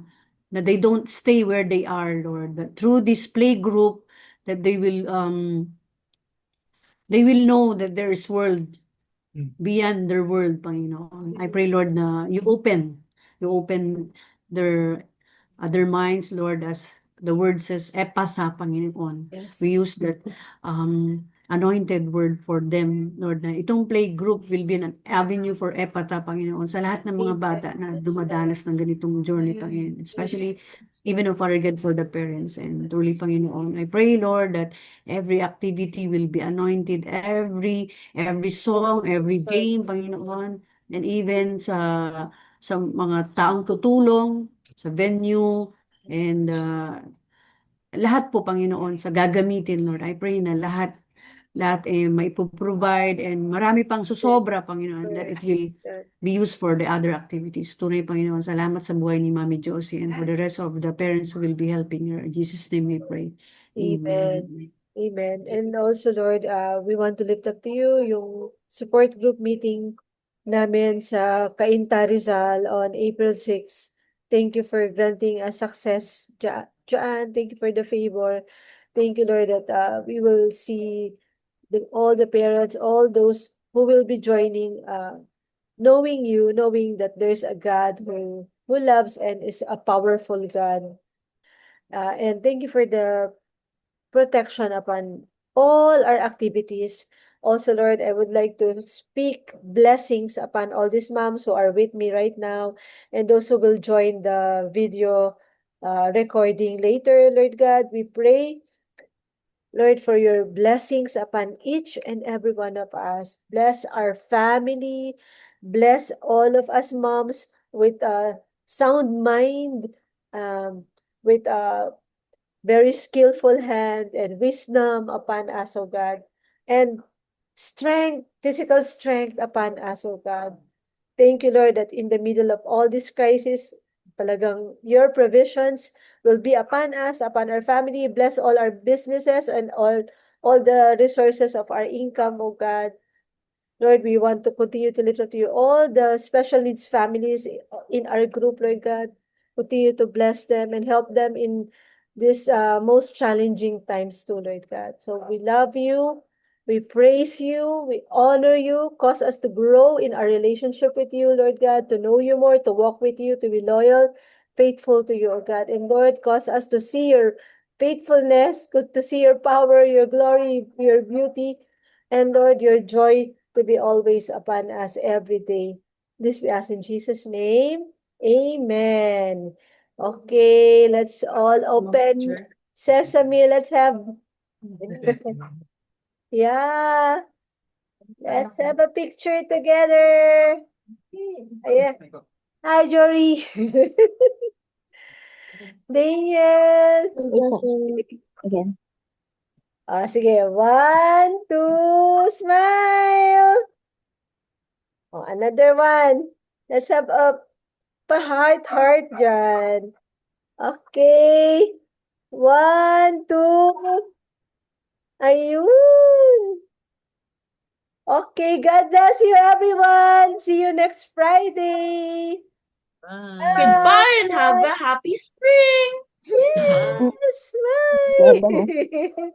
they don't stay where they are, Lord. But through this play group, that they will know that there is world beyond their world, Panginoon. I pray, Lord, na you open their other minds, Lord, as the word says, epatha, Panginoon. We Yes. use that anointed word for them, Lord, na itong play group will be an avenue for epatha, Panginoon, sa lahat ng mga bata na dumadanas ng ganitong journey, Panginoon, especially even of our God for the parents. And truly, Panginoon, I pray, Lord, that every activity will be anointed, every song, every game, Panginoon, and even sa mga taong tutulong, sa venue, and lahat po, Panginoon, sa gagamitin, Lord. I pray na lahat maipoprovide and marami pang Yes, susobra, Panginoon, that it Lord. will Lord. be used for the other activities. Tunay, Panginoon, salamat sa buhay ni Mami Josie and for the rest of the parents who will be helping her. In Jesus' name we pray. Amen. Amen. Amen. And also, Lord, we want to lift up to you yung support group meeting namin sa Cainta Rizal on April 6. Thank you for granting a success, Jaan. Thank you for the favor. Thank you, Lord, that we will see all the parents, all those who will be joining, knowing you, knowing that there's a God who loves and is a powerful God. And thank you for the protection upon all our activities. Also, Lord, I would like to speak blessings upon all these moms who are with me right now and those who will join the video recording later. Lord God, we pray, Lord, for your blessings upon each and every one of us. Bless our family. Bless all of us moms with a sound mind, with a very skillful hand and wisdom upon us, O God, and strength, physical strength upon us, O God. Thank you, Lord, that in the middle of all this crisis, talagang your provisions will be upon us, upon our family. Bless all our businesses and all the resources of our income, O God. Lord, we want to continue to lift up to you all the special needs families in our group, Lord God. Continue to bless them and help them in this most challenging times too, Lord God. So we love you. We praise you. We honor you. Cause us to grow in our relationship with you, Lord God, to know you more, to walk with you, to be loyal, faithful to you, O God. And Lord, cause us to see your faithfulness, to see your power, your glory, your beauty, and Lord, your joy to be always upon us every day. This we ask in Jesus' name. Amen. Okay, let's all open Sesame. Let's have, yeah, let's have a picture together. Ayan. Hi, Jory. Daniel. Again. Sige. 1, 2, smile. Another one. Let's have a heart dyan. Okay. 1, 2. Ayun. Okay, God bless you, everyone. See you next Friday. Bye. Goodbye and have a happy spring. Yes, Bye-bye. bye.